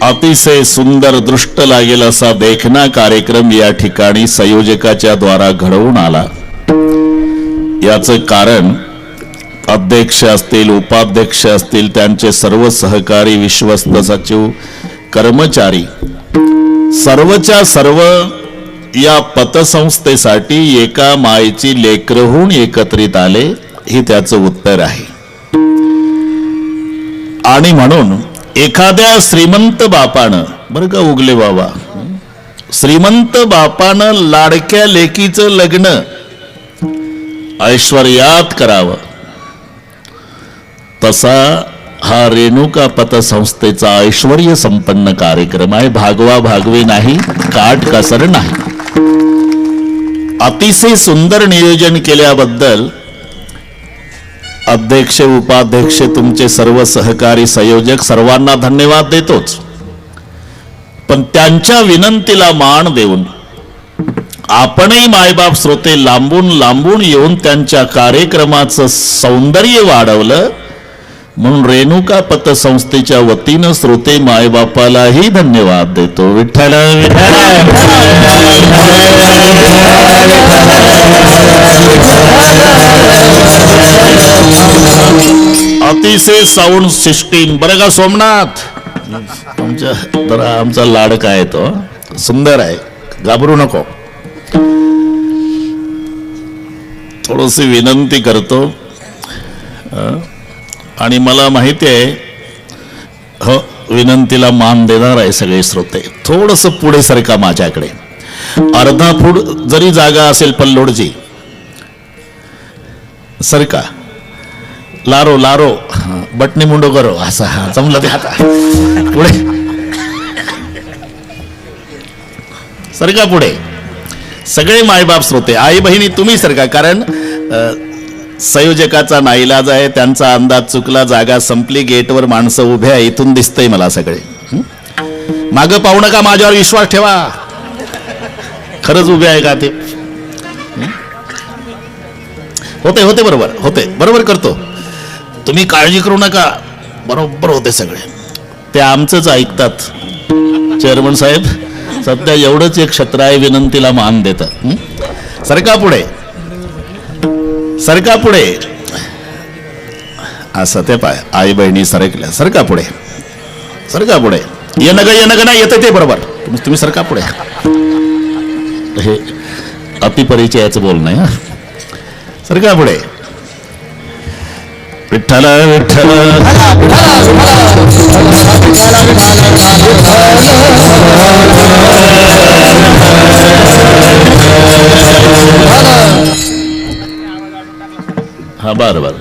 अतिशय सुंदर दृष्ट लागेल असा देखना कार्यक्रम या ठिकाणी संयोजकाच्या द्वारा घडवून आला। याचं कारण अध्यक्ष असतील, उपाध्यक्ष असतील, त्यांचे सर्व सहकारी, विश्वस्त सचिव, कर्मचारी, सर्वच्या सर्व या पतसंस्थेसाठी एका मायेची लेकरं होऊन एकत्रित आले, हे त्याचं उत्तर आहे। आणि म्हणून एखाद्या श्रीमंत बापानं, बरं का उगले बाबा, श्रीमंत बापानं लाडक्या लेकीचं लग्न ऐश्वर्यात करावं, तसा हा रेणुका पतसंस्थेचा ऐश्वर्य संपन्न कार्यक्रम आहे। भागवा भागवे नाही, काट कसर नाही। अतिशय सुंदर नियोजन केल्याबद्दल अध्यक्ष, उपाध्यक्ष, तुमचे सर्व सहकारी, संयोजक सर्वांना धन्यवाद देतोच। पण त्यांच्या विनंतीला मान देऊन आपणही मायबाप श्रोते लांबून लांबून येऊन त्यांच्या कार्यक्रमाचं सौंदर्य वाढवलं, म्हणून रेणुका पतसंस्थेच्या वतीनं श्रोते मायबापालाही धन्यवाद देतो। विठ्ठल अतिशय साऊंड सिस्टीम, बरं का सोमनाथ, आमचा लाडका आहे तो, सुंदर आहे, घाबरू नको। थोडीशी विनंती करतो, आणि मला माहिती आहे हो विनंतीला मान देणार आहे सगळे श्रोते। थोडंसं पुढे सरका माझ्याकडे, अर्धा फूट जरी जागा असेल पल्लोडची, सरका, लारो लारो, बटणी मुंडो करो, असा जमलं ते आता पुढे सरका, पुढे सगळे मायबाप श्रोते, आई बहिणी तुम्ही सरका, कारण संयोजकाचा नाईलाज आहे, त्यांचा अंदाज चुकला, जागा संपली, गेटवर माणसं उभे आहे, इथून दिसतंय मला सगळे। मागं पाहू नका, माझ्यावर विश्वास ठेवा, खरंच उभे आहे का ते? होते होते बरोबर, होते बरोबर करतो, तुम्ही काळजी करू नका, बरोबर होते सगळे, ते आमचंच ऐकतात। चेअरमन साहेब सध्या एवढंच एक छत्र आहे, विनंतीला मान देतात। सरका पुढे, सरका पुढे, असं ते पाय, आई बहिणी सरकल्या, सरका पुढे, सरका पुढे, ये नग नाही येते ते बरोबर, तुम्ही सरका पुढे। हे अतिपरिचयाचं बोलणं आहे, सरका पुढे। विठ्ठल विठ्ठल हा, बरं बरं,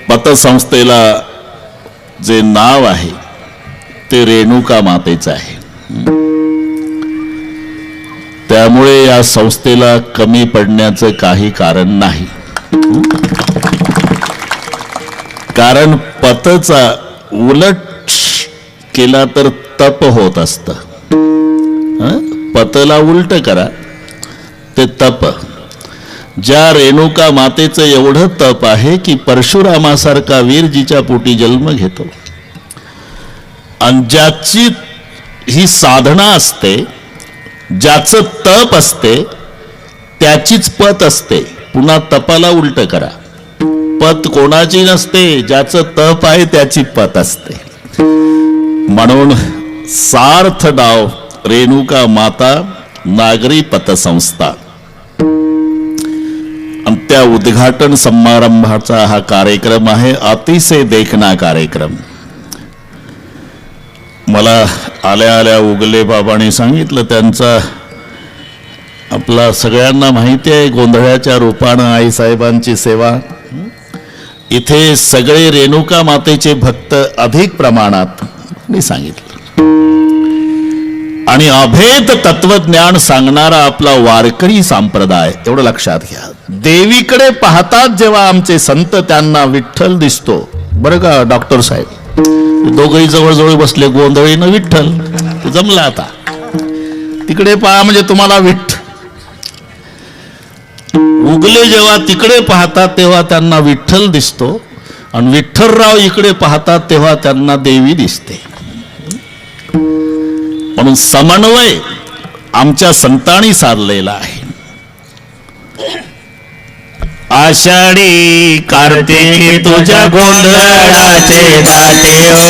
पतसंस्थेला जे नाव आहे ते रेणुका मातेचं आहे, त्यामुळे या संस्थेला कमी पडण्याचं काही कारण नाही। कारण पतचा उलट केला तर तप होत असतं, पतला उलट करा ते तप। ज्या रेणुका मातेचं एवढं तप आहे की परशुरामासारखा वीर जिच्या पोटी जन्म घेतो, आणि ज्याची ही साधना असते, ज्याचं तप असते, त्याचीच पत असते। पुन्हा तपाला उलट करा, पत कोणाची नसते, ज्याचं तप आहे त्याची पत असते। म्हणून सार्थ डाव रेणुका माता नागरी पतसंस्था, आणि त्या उद्घाटन समारंभाचा हा कार्यक्रम आहे, अतिशय देखना कार्यक्रम। मला आल्या आल्या उगले बाबांनी सांगितलं, त्यांचा आपला सगळ्यांना माहिती आहे गोंधळाच्या रूपानं आईसाहेबांची सेवा। इथे सगळे रेणुका मातेचे भक्त अधिक प्रमाणात मी सांगितलं, आणि अभेद तत्वज्ञान सांगणारा आपला वारकरी संप्रदाय, एवढं लक्षात घ्या। देवीकडे पाहतात जेव्हा आमचे संत, त्यांना विठ्ठल दिसतो, बरं का डॉक्टर साहेब? दोघही जवळजवळ बसले, गोंधळीनं विठ्ठल, जमला आता, तिकडे पहा म्हणजे तुम्हाला उगले जेव्हा तिकडे पाहतात तेव्हा त्यांना विठ्ठल दिसतो आणि विठ्ठलराव इकडे पाहतात तेव्हा त्यांना देवी दिसते. म्हणून समन्वय आमच्या संतांनी साधलेला आहे. आषाढी कार्तिकी तुझ्या गोंधळाचे दाटे हो.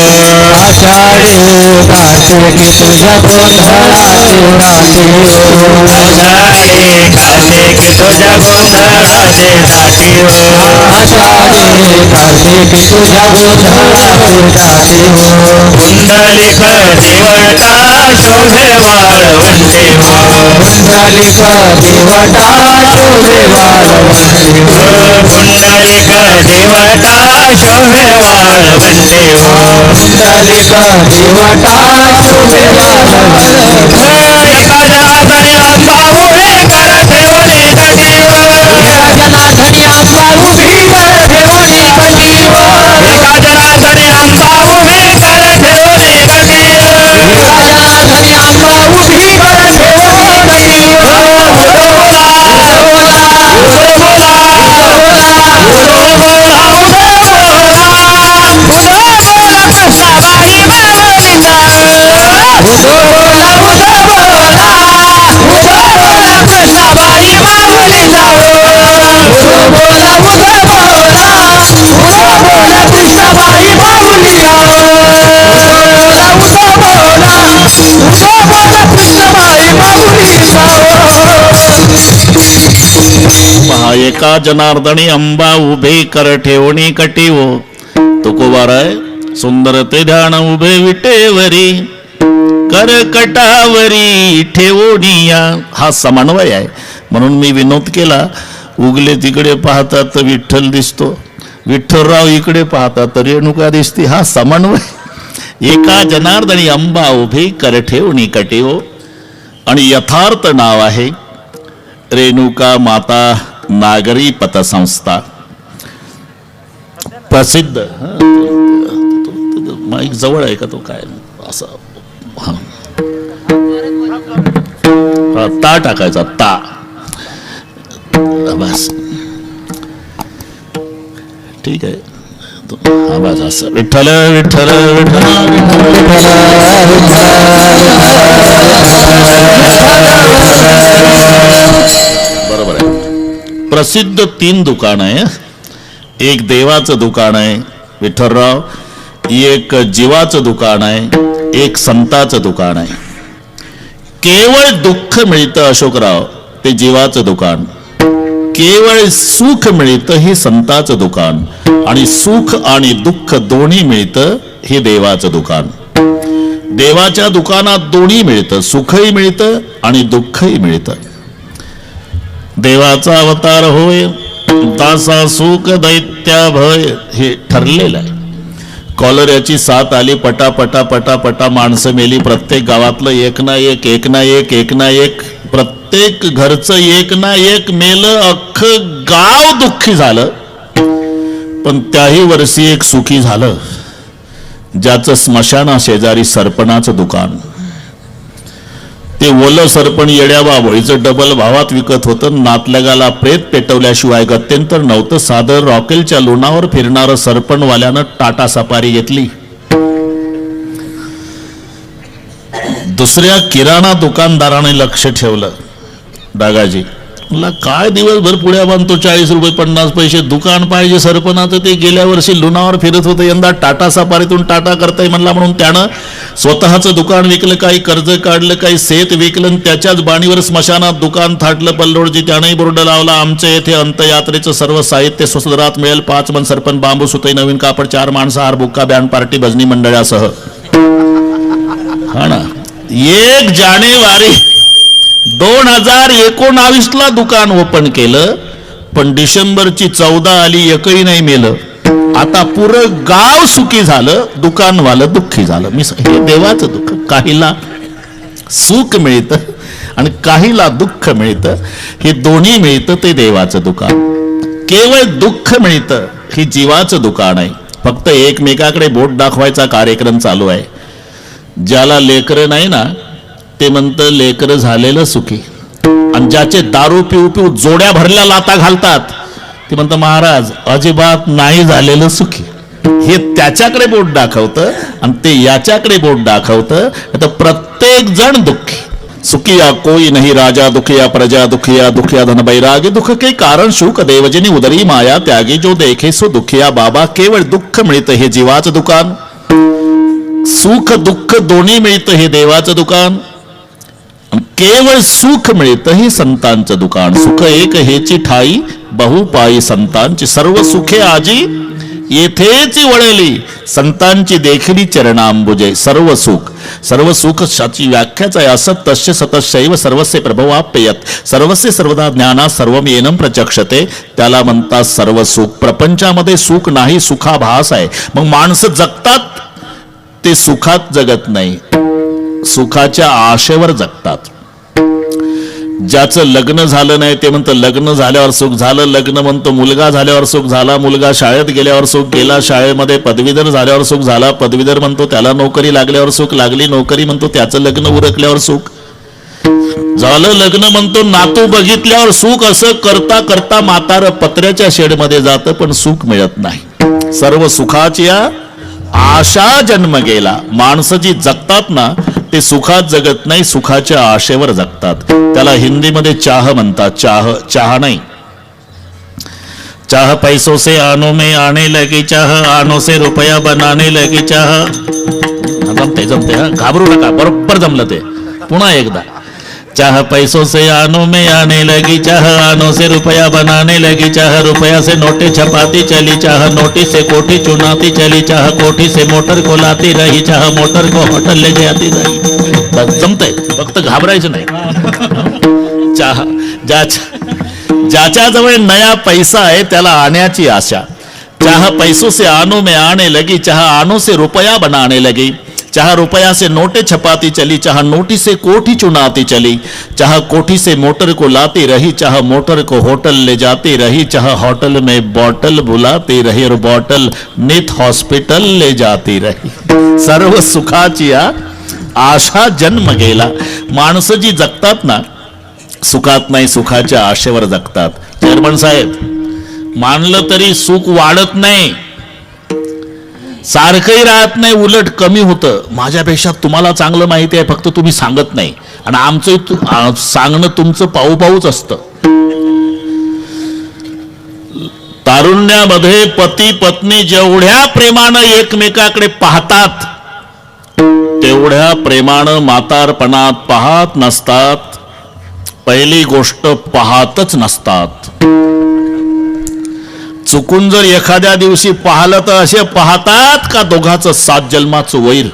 आषाढी कार्तिकी तुझ्या गोंधळाचे दाटे हो. आषाढी कार्तिकी तुझ्या गोंधळाचे दाटे हो. आषाढी कार्तिकी तुझ्या गोंधळाचे दाटे हो. कुंडलिक देवता शोभे वाळवंटे हो. कुंडलिक देवता शोभे वाळवंटे हो. कुंडलिक देवता शोभे वाळवंटे हो. कुंडलिक देवता शोभे वाळवंटे हो. एकाजनाथनी अंबा उभी कर ठेवली कटी हो. एकाजनाथनी अंबा उभी कर ठेवली कटी हो. एकाजनाथनी अंबा उभी कर ठेवली कटी हो. एकाजनाथनी अंबा उभी कर ठेवली कटी हो. पहा एका जनार्दनी अंबा उभे कर ठेवणी कटीवो. तुकोबाराय सुंदर ते ध्यान उभे विटेवरी कर कटावरी ठेवणीया. हा समन्वय आहे. म्हणून मी विनोद केला, उगले तिकडे पाहतात तर विठ्ठल दिसतो, विठ्ठलराव इकडे पाहतात तर रेणुका दिसते. हा समन्वय. एका जनार्दनी अंबा उभे कर ठेवणी कटीवो. आणि यथार्थ नाव आहे रेणुका माता नागरी पतसंस्था. प्रसिद्ध माईक जवळ आहे का तो काय असं ता टाकायचा ता बस ठीक आहे. हा बस असं विठ्ठल विठ्ठल विठ्ठल बरोबर आहे. प्रसिद्ध 3 दुकान आहे. एक देवाचं दुकान आहे विठ्ठलराव, एक जीवाचं दुकान आहे, एक संताचं दुकान आहे. केवळ दुःख मिळतं अशोकराव ते जीवाचं दुकान, केवळ सुख मिळतं हे संताचं दुकान, आणि सुख आणि दुःख दोन्ही मिळतं हे देवाचं दुकान. देवाच्या दुकानात दोन्ही मिळतं, सुखही मिळतं आणि दुःखही मिळतं. देवाचा अवतार होय दासा सुख दैत्या भय हे ठरलेलं आहे. कॉलऱ्याची साथ आली, पटा पटा पटा पटा माणसं मेली. प्रत्येक गावातलं एक ना एक एक ना एक एक ना एक प्रत्येक घरचं एक ना एक मेलं. अख्खं गाव दुःखी झालं. पण त्याही वर्षी एक सुखी झालं, ज्याचं स्मशाना शेजारी सरपणाचं दुकान. ते ओलं सरपण येड्या बाबळीचं डबल भावात विकत होतं. नातलगाला प्रेत पेटवल्याशिवाय गत्यंतर नव्हतं. साधं रॉकेलच्या लोणावर फिरणारं सरपणवाल्यानं टाटा सफारी घेतली. दुसऱ्या किराणा दुकानदाराने लक्ष ठेवलं. दागाजी मला काय दिवसभर पुढ्या बांधतो, 40 रुपये 50 पैसे दुकान पाहिजे सरपणाचं. ते गेल्या वर्षी लुणावर फिरत होतं, यंदा टाटा सफारीतून टाटा करताय म्हणला. म्हणून त्यानं स्वतःचं दुकान विकलं, काही कर्ज काढलं, काही शेत विकलं, त्याच्याच बाणीवर स्मशानात दुकान थाटलं. पल्लोडजी त्यानंही बोर्ड लावला, आमच्या येथे अंतयात्रेचं सर्व साहित्य स्वस्त दरात मिळेल. 5 मन सरपण, बांबू, सुतई, नवीन कापड, 4 माणसाहार, बुक्का, बँड पार्टी, भजनी मंडळासह. हा ना. 1 जानेवारी 2019 दुकान ओपन केलं, पण डिसेंबरची 14 आली, एकही नाही मेलं. आता पुरं गाव सुखी झालं, दुकानवालं दुःखी झालं. हे देवाचं दुःख. काहीला सुख मिळतं आणि काहीला दुःख मिळतं. हे दोन्ही मिळतं ते देवाचं दुकान. केवळ दुःख मिळतं हे जीवाचं दुकान आहे. फक्त एकमेकाकडे बोट दाखवायचा कार्यक्रम चालू आहे. ज्याला लेकरं नाही ना ते म्हणतं लेकरं झालेलं सुखी. आणि ज्याचे दारू पिऊ पिऊ जोड्या भरल्या लाता घालतात ते म्हणतं महाराज अजिबात नाही झालेलं सुखी. हे त्याच्याकडे बोट दाखवतं आणि ते याच्याकडे बोट दाखवतं. तर प्रत्येक जण दुःखी. सुखिया कोई नहीं राजा दुखिया प्रजा दुखिया दुखिया धन बैराग्य दुख के कारण शुक देवजनी उदरी माया त्यागी जो देखे सो दुखिया बाबा. केवळ दुःख मिळतं हे जीवाचं दुकान, सुख दुःख दोन्ही मिळतं हे देवाचं दुकान, केवळ सुख मिळतं हे संतांचं दुकान. सुख एक हेची ठाई बहुपाई संतांची. सर्व सुखे आजी येथेच वळली संतांची देखली चरणांबुजे. सर्व सुख शाची व्याख्याच आहे. असत तस्य सतशैव सर्वस्य प्रभवाप्ययत सर्वस्य सर्वदा ज्ञाना सर्वम येनम प्रचक्षते. त्याला म्हणतात सर्व सुख. प्रपंचामध्ये सुख नाही, सुखाभास आहे. मग माणसं जगतात ते सुखात जगत नाही, सुखाच्या आशेवर जगतात. ज्याचं लग्न झालं नाही ते म्हणतं लग्न झाल्यावर सुख झालं, लग्न म्हणतो मुलगा झाल्यावर सुख झाला, मुलगा शाळेत गेल्यावर सुख गेला, शाळेमध्ये पदवीधर झाल्यावर सुख झाला, पदवीधर म्हणतो त्याला नोकरी लागल्यावर सुख लागली, नोकरी म्हणतो त्याचं लग्न उरकल्यावर सुख झालं, लग्न म्हणतो नातू बघितल्यावर सुख. असं करता करता म्हातारं पत्र्याच्या शेडमध्ये जातं पण सुख मिळत नाही. सर्व सुखाची आशा जन्म गेला. माणसं जी जगतात ना ते सुखात जगत नाही, सुखाच्या आशेवर जगतात. त्याला हिंदीमध्ये चाह म्हणतात. चाह नाही. चाह पैसों से आनो में आने लगी चाह, आनो से रुपया बनाने लगी चाह. जमते हा, घाबरू नका, बरोबर जमलं ते. पुन्हा एकदा. चाह पैसों से आनो में आने लगी चाह, आनो से रुपया बनाने लगी चाह, रुपया से नोटे छपाती चली चाह, नोटी से कोठी चुनाती चली चाह, कोठी से मोटर को लाती रही चाह, मोटर को होटल ले जाती रही. बस जमतंय, फक्त घाबरायचं नाही. चाह ज्याच्याजवळ नया पैसा आहे त्याला आण्याची आशा. चाह पैसों से आनो में आने लगी चाह, आनो से रुपया बनाने लगी चाह, रुपया से नोटे छपाती चली चाह, नोटी से कोठी चुनाती चली चाह, कोठी से मोटर को लाती रही चाह, मोटर को होटल ले जाती रही चाह, होटल में बॉटल बुलाती रही और बॉटल नित हॉस्पिटल ले जाती रही. सर्व सुखाची आशा जन्म गेला. माणसं जी जगतात ना सुखात नाही, सुखाच्या आशेवर जगतात. चेअरमन साहेब, मानलं तरी सुख वाढत नाही, सारखंही राहत नाही, उलट कमी होतं. माझ्यापेक्षा तुम्हाला चांगलं माहिती आहे, फक्त तुम्ही सांगत नाही. आणि आमचं सांगणं तुमचं पाहू पाहूच असतं. तारुण्यामध्ये पती पत्नी जेवढ्या प्रेमानं एकमेकाकडे पाहतात तेवढ्या प्रेमानं म्हातारपणात पाहत नसतात. पहिली गोष्ट पाहतच नसतात. चुकून जर एखाद्या दिवशी पाहिलं तर असे पाहतात का दोघाचं 7 जन्माचं वैर.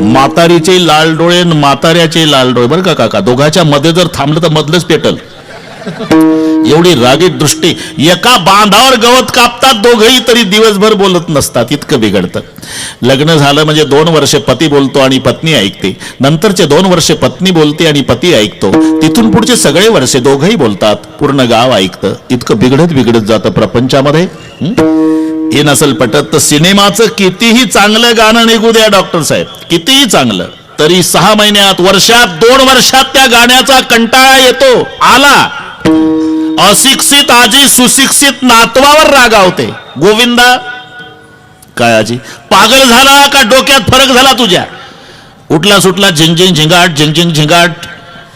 म्हातारीचे लाल डोळे आणि म्हाताऱ्याचे लाल डोळे. बरं का काका, दोघाच्या मध्ये जर थांबलं तर मधलंच पेटल. एवढी रागीट दृष्टी. एका बांधावर गवत कापतात दोघही तरी दिवसभर बोलत नसतात. इतकं बिघडतं. लग्न झालं म्हणजे 2 वर्षे पती बोलतो आणि पत्नी ऐकते, नंतरचे 2 वर्षे पत्नी बोलते आणि पती ऐकतो, तिथून पुढचे सगळे वर्षे दोघही बोलतात, पूर्ण गाव ऐकतं. इतकं बिघडत जातं प्रपंचामध्ये. हे नसल पटत तर सिनेमाचं कितीही चांगलं गाणं निघू द्या डॉक्टर साहेब, कितीही चांगलं, तरी 6 महिन्यात, वर्षात, 2 वर्षात त्या गाण्याचा कंटाळा येतो. आला. अशिक्षित आजी सुशिक्षित नातवावर रागावते. गोविंदा, काय आजी पागल झाला का, डोक्यात फरक झाला तुझ्या? उठला सुटला झिंगझिंग झिंगाट, झिंगझिंग झिंगाट.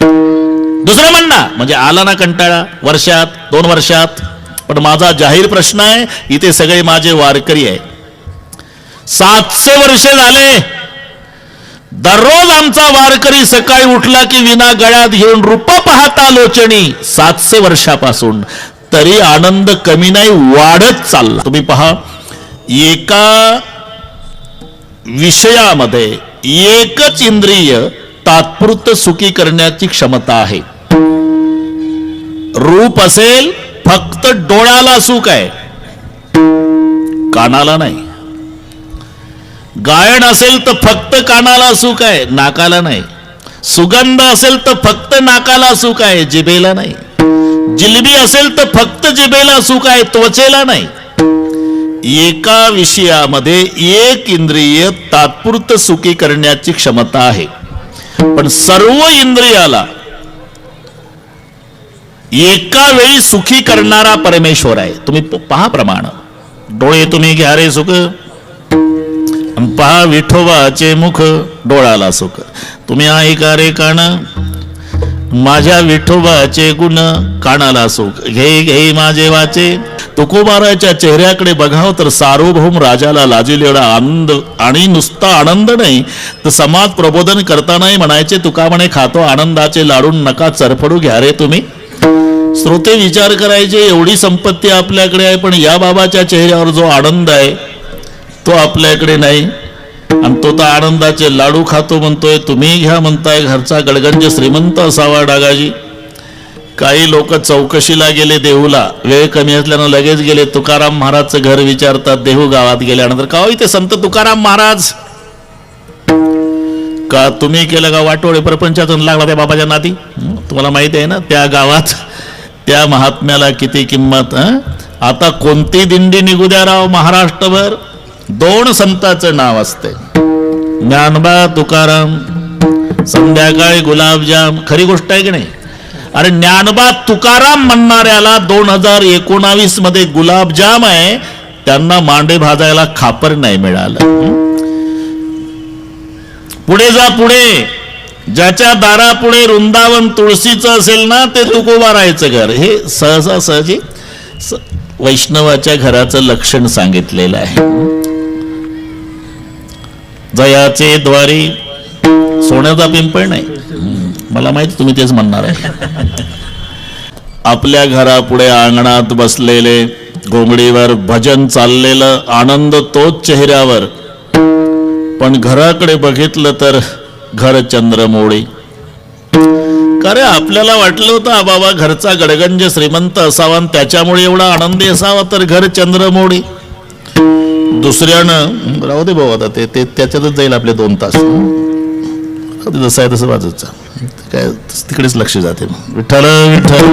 दुसरं म्हणणं म्हणजे आला ना कंटाळा, वर्षात, 2 वर्षात. पण माझा जाहीर प्रश्न आहे, इथे सगळे माझे वारकरी आहे. 700 वर्षे झाले दररोज आमचा वारकरी सकाळी उठला की विना गळ्यात घेऊन रूप पाहता लोचणी. 700 वर्षापासून तरी आनंद कमी नाही, वाढत चालला. तुम्ही पहा, एका विषयामध्ये एकच इंद्रिय तात्पुरतं सुखी करण्याची क्षमता आहे. रूप असेल फक्त डोळ्याला सुख आहे, कानाला नाही. गायन असेल तर फक्त कानाला सुख आहे, नाकाला नाही. सुगंध असेल तर फक्त नाकाला सुख आहे, जिभेला नाही. जिलबी असेल तर फक्त जिभेला सुख आहे, त्वचेला नाही. एका विषयामध्ये एक इंद्रिय तात्पुरतं सुखी करण्याची क्षमता आहे, पण सर्व इंद्रियाला एका वेळी सुखी करणारा परमेश्वर आहे. तुम्ही पहा प्रमाण. डोळे तुम्ही घ्या रे सुख, पहा विठोबाचे मुख डोळाला सुख. तुम्ही ऐका रे कान, माझ्या विठोबाचे गुण कानाला सुख. घे घे माझे वाचे. तुकोबाराच्या चेहऱ्याकडे बघावं तर सार्वभौम राजाला लाजेल एवढा आनंद. आणि नुसता आनंद नाही तर समाज प्रबोधन करतानाही म्हणायचे, तुका म्हणे खातो आनंदाचे लाडून नका चरफडू घ्या रे तुम्ही. श्रोते विचार करायचे, एवढी संपत्ती आपल्याकडे आहे पण या बाबाच्या चेहऱ्यावर जो आनंद आहे तो आपल्याकडे नाही. आणि तो तर आनंदाचे लाडू खातो म्हणतोय, तुम्ही घ्या म्हणताय. घरचा गडगंज श्रीमंत असावा डागाजी. काही लोक चौकशीला गेले देहूला, वेळ कमी असल्यानं लगेच गेले. तुकाराम महाराजचं घर विचारतात देहू गावात गेल्यानंतर, का हो इथे संत तुकाराम महाराज का तुम्ही केलं का वाटोळे प्रपंचातून लागला त्या बाबाच्या नाती. तुम्हाला माहिती आहे ना त्या गावात त्या महात्म्याला किती किंमत. आता कोणती दिंडी निघू द्या राव महाराष्ट्रभर, 2 संतांचं नाव असते, ज्ञानबा तुकाराम. संध्याकाळी गुलाबजाम. खरी गोष्ट आहे की नाही. अरे ज्ञानबा तुकाराम म्हणणाऱ्याला 2019 मध्ये गुलाबजाम आहे, त्यांना मांडे भाजायला खापर नाही मिळालं. पुढे जा पुढे, ज्याच्या दारापुढे वृंदावन तुळशीचं असेल ना ते तुकोबारायचं घर. हे सहसा सहजी वैष्णवाच्या घराचं लक्षण सांगितलेलं आहे. जयाचे द्वारी सोन्याचा पिंपळ नाही. मला माहिती तुम्ही तेच म्हणणार आहे. आपल्या घरापुढे अंगणात बसलेले, घोंगडीवर भजन चाललेलं, आनंद तोच चेहऱ्यावर. पण घराकडे बघितलं तर घर चंद्रमोळी. अरे आपल्याला वाटलं होतं हा बाबा घरचा गडगंज श्रीमंत असावा आणि त्याच्यामुळे एवढा आनंदी असावा, तर घर चंद्रमोळी. दुसऱ्यानं राहू दे भाऊ, आता ते त्याच्यातच जाईल आपले 2 तास. जसं आहे तसं वाजत जा, काय तिकडेच लक्ष जाते. विठ्ठल विठ्ठल.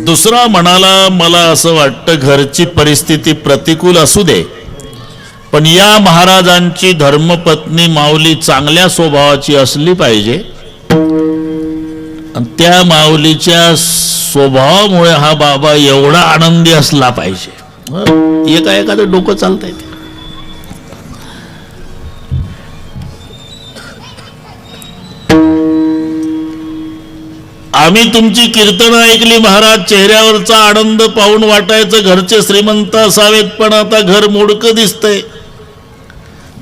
दुसरा म्हणाला, मला असं वाटतं घरची परिस्थिती प्रतिकूल असू दे पण या महाराजांची धर्मपत्नी माऊली चांगल्या स्वभावाची असली पाहिजे. आणि त्या माऊलीच्या स्वभावामुळे हा बाबा एवढा आनंदी असला पाहिजे. एखादं डोकं चालतंय. आम्ही तुमची कीर्तन ऐकली महाराज, चेहऱ्यावरचा आनंद पाहून वाटायचं घरचे श्रीमंत असावेत, पण आता घर मोडकं दिसतंय.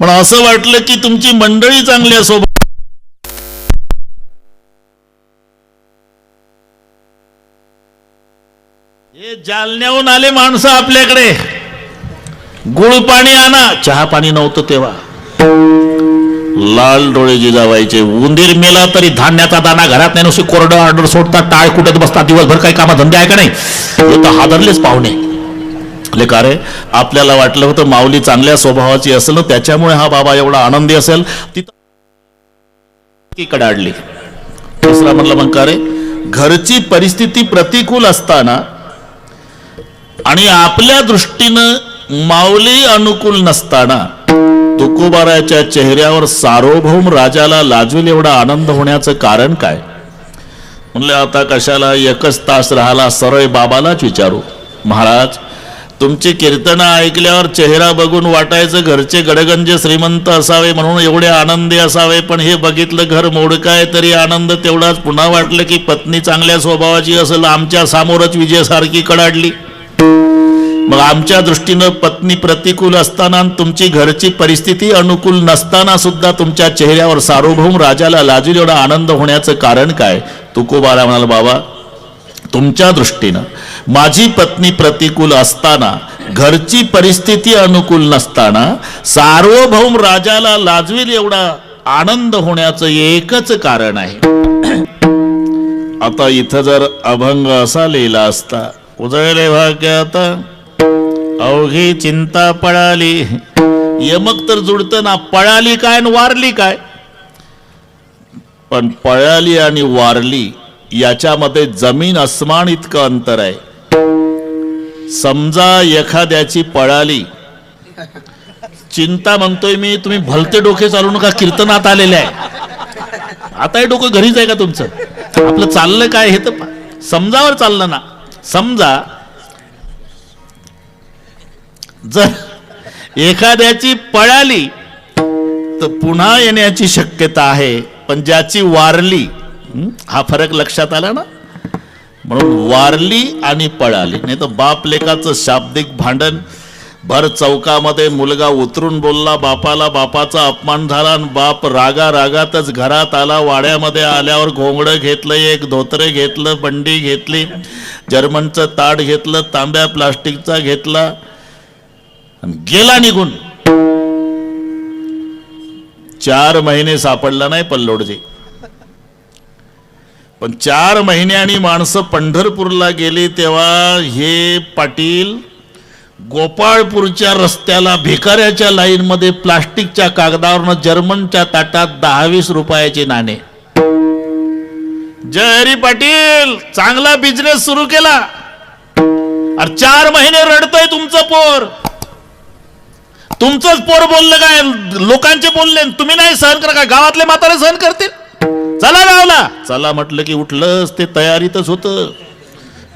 पण असं वाटलं की तुमची मंडळी चांगली असो. हे जालन्याहून आले माणसं आपल्याकडे, गुळ पाणी आणा. चहा पाणी नव्हतं तेव्हा. लाल डोळे जिजाबाईचे. उंदीर मेला तरी धान्याचा दाना घरात नाही, नुसती कोरडं ऑर्डर सोडतात, टाळ कुटत बसतात दिवसभर. काही कामधंदे आहे का नाही. हे तर हादरलेच पाहुणे. का रे आपल्याला वाटलं होतं माऊली चांगल्या स्वभावाची असेल ना त्याच्यामुळे हा बाबा एवढा आनंदी असेल. तिथं कडाडली. दुसरा म्हणलं मग का रे घरची परिस्थिती प्रतिकूल असताना आणि आपल्या दृष्टीनं माऊली अनुकूल नसताना तुकोबाराच्या चेहऱ्यावर सार्वभौम राजाला लाजवेल एवढा आनंद होण्याचं कारण काय. म्हणले आता कशाला 1 तास राहिला, सरळ बाबालाच विचारू. महाराज तुमची कीर्तनं ऐकल्यावर चेहरा बघून वाटायचं घरचे गडगंज श्रीमंत असावे म्हणून एवढे आनंदी असावे, पण हे बघितलं घर मोडकाय तरी आनंद तेवढाच. पुन्हा वाटलं की पत्नी चांगल्या स्वभावाची असेल, आमच्या समोरच विजयसारखी कडाडली. मग आमच्या दृष्टीनं पत्नी प्रतिकूल असताना तुमची घरची परिस्थिती अनुकूल नसताना सुद्धा तुमच्या चेहऱ्यावर सार्वभौम राजाला लाजेल एवढा आनंद होण्याचं कारण काय. तुकोबारा म्हणाला, बाबा तुमच्या दृष्टीनं माझी पत्नी प्रतिकूल असताना, घरची परिस्थिती अनुकूल नसताना सार्वभौम राजाला लाजवेल एवढा आनंद होण्याचं एकच कारण आहे. आता इथं जर अभंग असा लिहिला असता, उजळले भाग्यात अवघी चिंता पळाली. यमक तर जुडतं ना, पळाली काय आणि वारली काय. पण पळाली आणि वारली याच्यामध्ये जमीन अस्मान इतकं अंतर आहे. समजा एखाद्याची पळाली चिंता म्हणतोय मी, तुम्ही भलते डोके चालू नका, कीर्तनात आलेले आहे. आता हे डोकं घरीच आहे का तुमचं? आपलं चाललं काय हे तर समजावर चाललं ना. समजा जर एखाद्याची पळाली तर पुन्हा येण्याची शक्यता आहे, पण ज्याची वारली, हा फरक लक्षात आला ना. म्हणून वारली आणि पळाली. नाही तर बाप लेकाचं शाब्दिक भांडण, भर चौकामध्ये मुलगा उतरून बोलला बापाला, बापाचा अपमान झाला आणि बाप रागातच घरात आला. वाड्यामध्ये आल्यावर घोंगडं घेतलं, एक धोतरे घेतलं, बंडी घेतली, जर्मनचं ताट घेतलं, तांब्या प्लास्टिकचा घेतला आणि गेला निघून. 4 महिने सापडला नाही पल्लोडजी. पण 4 महिन्यांनी माणसं पंढरपूरला गेली तेव्हा हे पाटील गोपाळपूरच्या रस्त्याला भिकाऱ्याच्या लाईन मध्ये प्लास्टिकच्या कागदावरनं जर्मनच्या ताटात 10-20 रुपयाचे नाणे. जय हरी पाटील, चांगला बिझनेस सुरू केला. अरे 4 महिने रडतय तुमचं पोर. तुमचंच पोर बोललं काय, लोकांचे बोलले, तुम्ही नाही सहन करा का? गावातले म्हातारे सहन करतील? चला गावला. चला म्हटलं की उठलंच, ते तयारीतच होतं.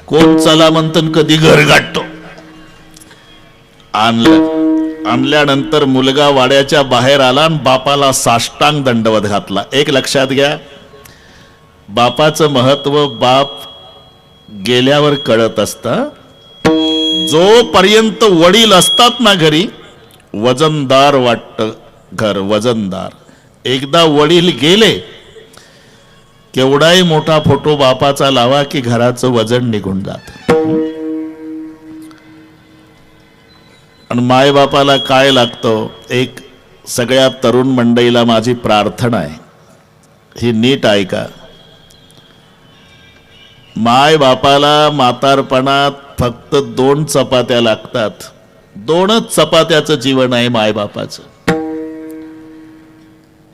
कोण चला म्हणतं, कधी घर गाठतो. आणल्यानंतर मुलगा वाड्याच्या बाहेर आला आणि बापाला साष्टांग दंडवत घातला. एक लक्षात घ्या, बापाचं महत्व बाप गेल्यावर कळत असतं. जोपर्यंत वडील असतात ना घरी, वजनदार वाटतं घर, वजनदार. एकदा वडील गेले, केवढाही मोठा फोटो बापाचा लावा की घराचं वजन निघून जात. आणि मायबापाला काय लागतं, एक सगळ्या तरुण मंडळीला माझी प्रार्थना आहे, ही नीट ऐका. मायबापाला म्हातारपणात फक्त 2 चपात्या लागतात. 2च चपात्याचं जीवन आहे मायबापाचं.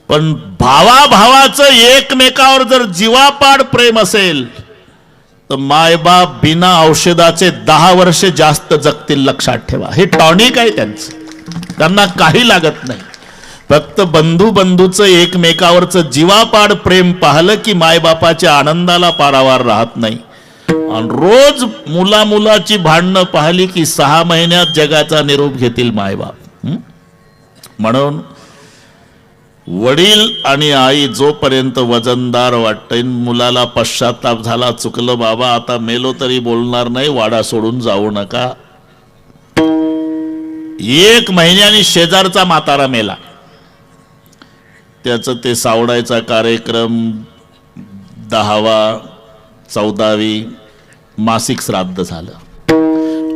पण भावाभावाचं एकमेकावर जर जीवापाड प्रेम असेल तर मायबाप बिना औषधाचे 10 वर्षे जास्त जगतील. लक्षात ठेवा, हे टॉनिक आहे त्यांचं. त्यांना काही लागत नाही. फक्त बंधूचं एकमेकावरचं जीवापाड प्रेम पाहिलं की मायबापाच्या आनंदाला पारावार राहत नाही. आणि रोज मुलाची भांडणं पाहिली की 6 महिन्यात जगाचा निरोप घेतील मायबाप. म्हणून वडील आणि आई जोपर्यंत वजनदार वाटतंय, मुलाला पश्चाताप झाला, चुकलं बाबा, आता मेलो तरी बोलणार नाही, वाडा सोडून जाऊ नका. 1 महिन्यानी शेजारचा म्हातारा मेला. त्याचं ते सावडायचा कार्यक्रम 10वा 14वी मासिक श्राद्ध झालं.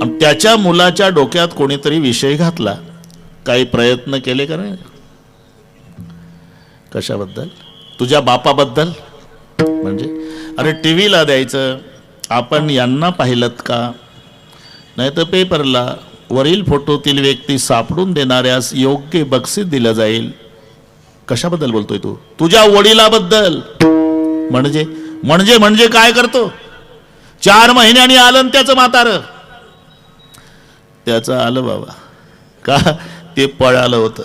आणि त्याच्या मुलाच्या डोक्यात कोणीतरी विषय घातला. काही प्रयत्न केले का नाही? कशाबद्दल? तुझ्या बापाबद्दल. म्हणजे अरे टीव्हीला द्यायचं, आपण यांना पाहिलत का? नाही तर पेपरला वरील फोटोतील व्यक्ती सापडून देणाऱ्यास योग्य बक्षीस दिलं जाईल. कशाबद्दल बोलतोय तू? तुझ्या वडिलाबद्दल. म्हणजे काय करतो? 4 महिन्यांनी आलं त्याचं म्हातारं. त्याचं आलं बाबा का, ते पळालं होतं.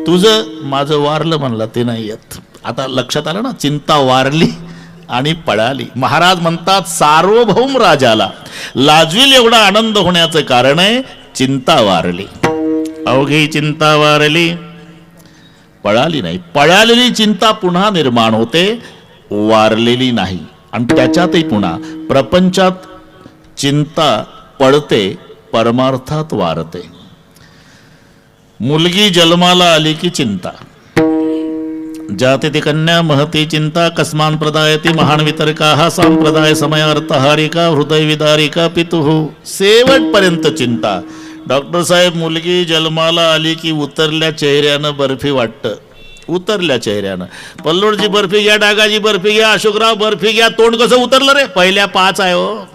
तुझं माझं वारलं म्हणला, ते नाही येत. आता लक्षात आलं ना, चिंता वारली आणि पळाली. महाराज म्हणतात सार्वभौम राजाला लाजवील एवढा आनंद होण्याचं कारण आहे चिंता वारली. अवघी चिंता वारली, पळाली नाही. पळालेली चिंता पुन्हा निर्माण होते, वारलेली नाही. आणि त्याच्यातही पुन्हा प्रपंचात चिंता पडते, परमार्थात वारते. मुलगी जन्माला आली की चिंता. जाते ती कन्या महती चिंता, कस्मान प्रदायती महान वितर्का संप्रदाय समयार्थहारिका हृदय विदारिका पितुः. शेवटपर्यंत चिंता. डॉक्टर साहेब, मुलगी जन्माला आली की उतरल्या चेहऱ्यानं बर्फी वाटतं. उतरल्या चेहऱ्यानं. पल्लोडची बर्फी घ्या, डागाची बर्फी घ्या, अशोकराव बर्फी घ्या. तोंड कसं उतरलं रे? पहिल्या 5 आहे हो.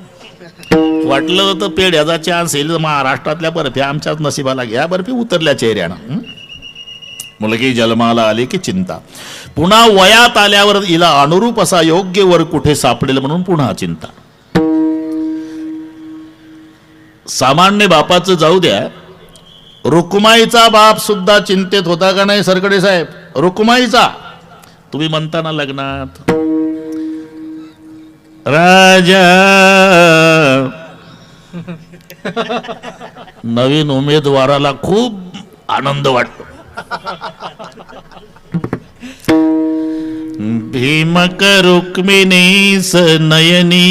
वाटलं होतं पेढ्याचा चान्स येईल महाराष्ट्रातल्या बर्फी, आमच्याच नशिबाला घ्या बर्फी. उतरल्या चेहऱ्यानं. मुलगी जन्माला आली की चिंता. पुन्हा वयात आल्यावर हिला अनुरूप असा योग्य वर कुठे सापडेल म्हणून पुन्हा चिंता. सामान्य बापाचं जाऊ द्या, रुक्माईचा बाप सुद्धा चिंतेत होता का नाही सरकडे साहेब? रुक्माईचा. तुम्ही म्हणता ना लग्नात, राजा नवीन उमेदवाराला खूप आनंद वाटतो. भीमक रुक्मिणीस नयनी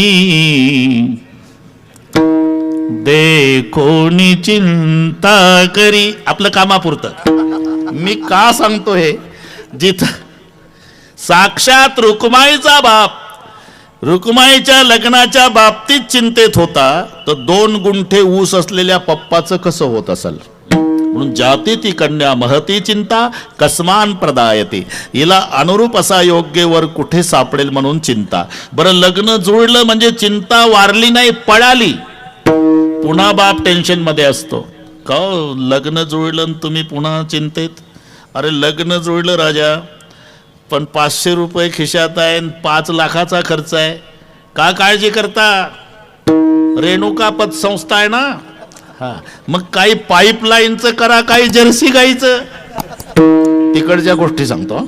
देखोनी चिंता करी. आपलं कामापुरतं. मी का सांगतो हे? जिथं साक्षात रुक्माईचा बाप रुक्माईच्या लग्नाच्या बाबतीत चिंतेत होता, तर 2 गुंठे ऊस असलेल्या पप्पाचं कसं होत असेल? म्हणून जाती ती कन्या महती चिंता कस्मान प्रदायते. हिला अनुरूप असा योग्य वर कुठे सापडेल म्हणून चिंता. बरं, लग्न जुळलं म्हणजे चिंता वारली नाही, पळाली. पुन्हा बाप टेन्शन मध्ये असतो. का लग्न जुळलं आणि तुम्ही पुन्हा चिंतेत? अरे लग्न जुळलं राजा, पण 500 रुपये खिशात आहे, 5 लाखाचा खर्च आहे. का काळजी करता? रेणुका पतसंस्था आहे ना. हा, मग काही पाईपलाईनचं करा, काही जर्सी गाईचं. तिकडच्या गोष्टी सांगतो.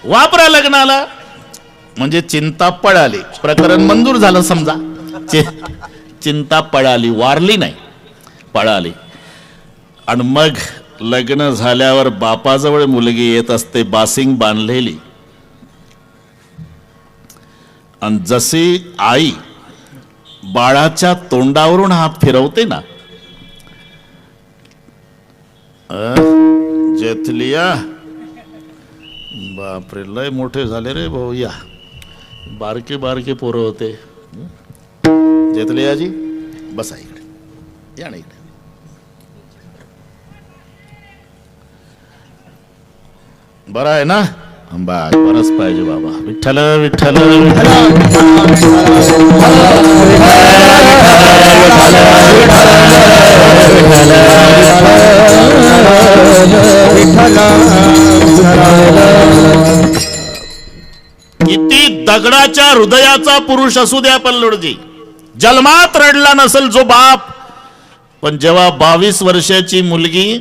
वापरा लग्नाला म्हणजे चिंता पळाली. प्रकरण मंजूर झालं समजा. चिंता पळाली, वारली नाही, पळाली. आणि मग लग्न झाल्यावर बापाजवळ मुलगी येत असते बासिंग बांधलेली. आणि जशी आई बाळाच्या तोंडावरून हात फिरवते ना, जेथलिया बापरे लय मोठे झाले रे भाऊ, या बारके बारके पोरं होते. जेथलियाजी बसा इकडे, या ना इकडे. बरं आहे ना? बरंच पाहिजे बाबा. विठ्ठल विठ्ठल किती दगडाच्या हृदयाचा पुरुष असू द्या पल्लोडजी, जन्मात रडला नसेल जो बाप, पण जेव्हा 22 वर्षाची मुलगी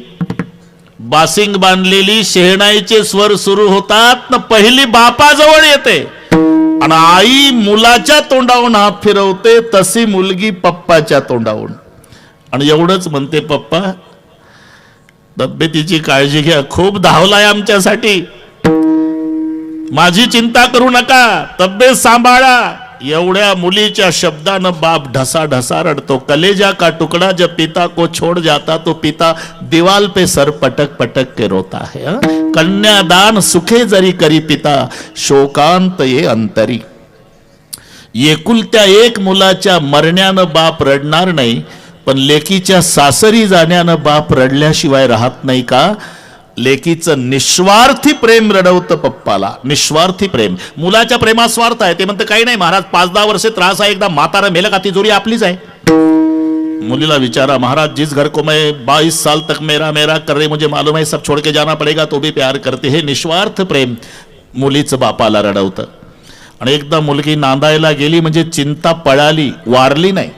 बासिंग बांधलेली शेहणाईचे स्वर सुरू होतात ना, पहिली बापाजवळ येते आणि आई मुलाच्या तोंडावरून हात फिरवते, तशी मुलगी पप्पाच्या तोंडावरून. आणि एवढंच म्हणते, पप्पा तब्येतीची काळजी घ्या, खूप धावलाय आमच्यासाठी, माझी चिंता करू नका, तब्येत सांभाळा. एवढ्या मुलीच्या शब्दानं बाप ढसा ढसा रडतो. कलेजा का टुकड़ा जब पिता को छोड़ जाता तो पिता दीवाल पे सर पटक पटक के रोता है. कन्यादान सुखे जरी करी पिता शोकांत ये अंतरी. एकुलत्या एक मुलाच्या मरण्यानं बाप रडणार नाही, पण लेकीच्या सासरी जाण्यानं बाप रडल्याशिवाय राहत नाही का? लेकीचं निस्वार्थी प्रेम रडवतं पप्पाला, निस्वार्थी प्रेम. मुलाच्या प्रेमात स्वार्थ आहे. ते म्हणतं काही नाही महाराज, 5-10 वर्षे त्रास आहे, एकदा म्हातारा मेलं का तिजोरी आपलीच आहे. मुलीला विचारा, महाराज जिस घर को मैं 22 साल तक मेरा मेरा कर रही, मुझे मालूम है सब छोड़ के जाना पड़ेगा तो भी प्यार करते. हे निस्वार्थ प्रेम मुलीचं बापाला रडवतं. आणि एकदा मुलगी नांदायला गेली म्हणजे चिंता पळाली, वारली नाही.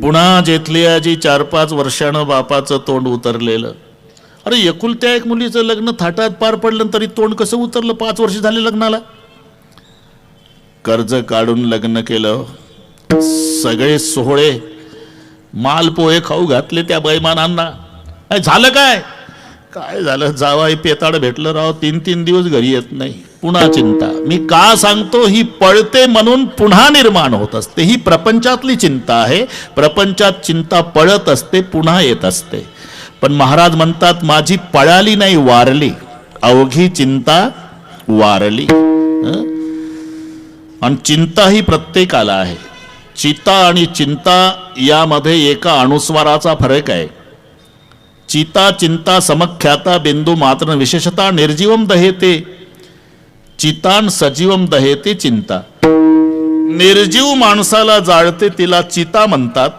पुन्हा जेथलियाजी 4-5 वर्षानं बापाचं तोंड उतरलेलं. अरे एकुलत्या एक मुलीचं लग्न थाटात पार पडलं तरी तोंड कसं उतरलं? 5 वर्ष झाले लग्नाला. कर्ज काढून लग्न केलं, सगळे सोहळे मालपोहे खाऊ घातले त्या बैमानांना. झालं काय? काय झालं? जावाई पेताड भेटलं राव, 3-3 दिवस घरी येत नाही. पुन्हा चिंता. मी का सांगतो? ही पळते म्हणून पुन्हा निर्माण होत असते. ही प्रपंचातली चिंता आहे. प्रपंचात चिंता पळत असते, पुन्हा येत असते. पण महाराज म्हणतात, माझी पळाली नाही, वारली. अवघी चिंता वारली. आणि चिंता ही प्रत्येकाला आहे. चिता आणि चिंता यामध्ये एका अनुस्वाराचा फरक आहे. चिता चिंता समख्याता बिंदू मात्र विशेषता निर्जीवम दहेते चितान सजीवम दहेते चिंता. निर्जीव माणसाला जाळते तिला चिता म्हणतात,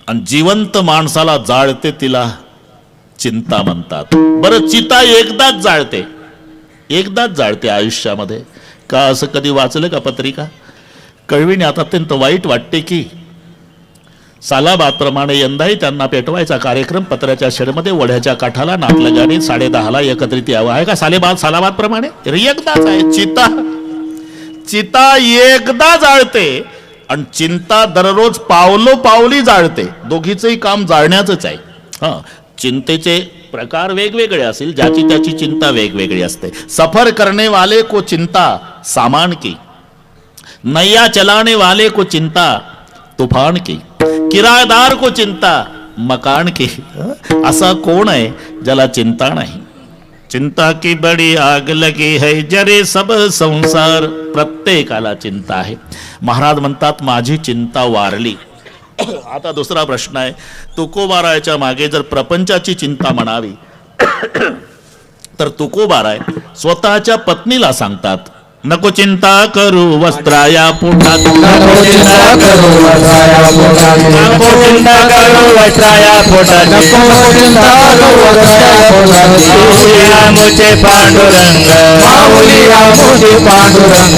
आणि जिवंत माणसाला जाळते तिला चिंता म्हणतात. बरं, चिता एकदाच जाळते, एकदाच जाळते आयुष्यामध्ये. का असं कधी वाचलं का पत्रिका? कळविण्यात अत्यंत वाईट वाटते की सालाबादप्रमाणे यंदाही त्यांना पेटवायचा कार्यक्रम पत्र्याच्या शेडमध्ये वड्याच्या काठाला नाटलगाने 10:30 एकत्रित यावं. आहे का सालाबाद प्रमाणे? एकदाच आहे. चिता एकदा जाळते आणि चिंता दररोज पावली जाळते. दोघीचंही काम जाळण्याचंच आहे. हा, चिंतेचे प्रकार वेगवेगळे असतील, ज्याची त्याची चिंता वेगवेगळी असते. सफर करने वाले को चिंता सामान की, नैया चलाने वाले को चिंता तूफान की, किराएदार को चिंता मकान की. असा कोण आहे ज्याला चिंता नाही? चिंता की बडी आग लगी है जरे सब संसार. प्रत्येकाला चिंता आहे. महाराज म्हणतात माझी चिंता वारली. आता दुसरा प्रश्न आहे, तुकोबारायच्या मागे जर प्रपंचाची चिंता म्हणावी तर तुकोबाराय स्वतःच्या पत्नीला सांगतात, नको चिंता करू वस्त्राया पोटात, नको चिंता करू वस्त्राया पोटात, नको चिंता करू वस्त्राया पोटात, नको चिंता करू वस्त्राया पोटात. माऊली मुझे पांडुरंग, माऊली मुझे पांडुरंग,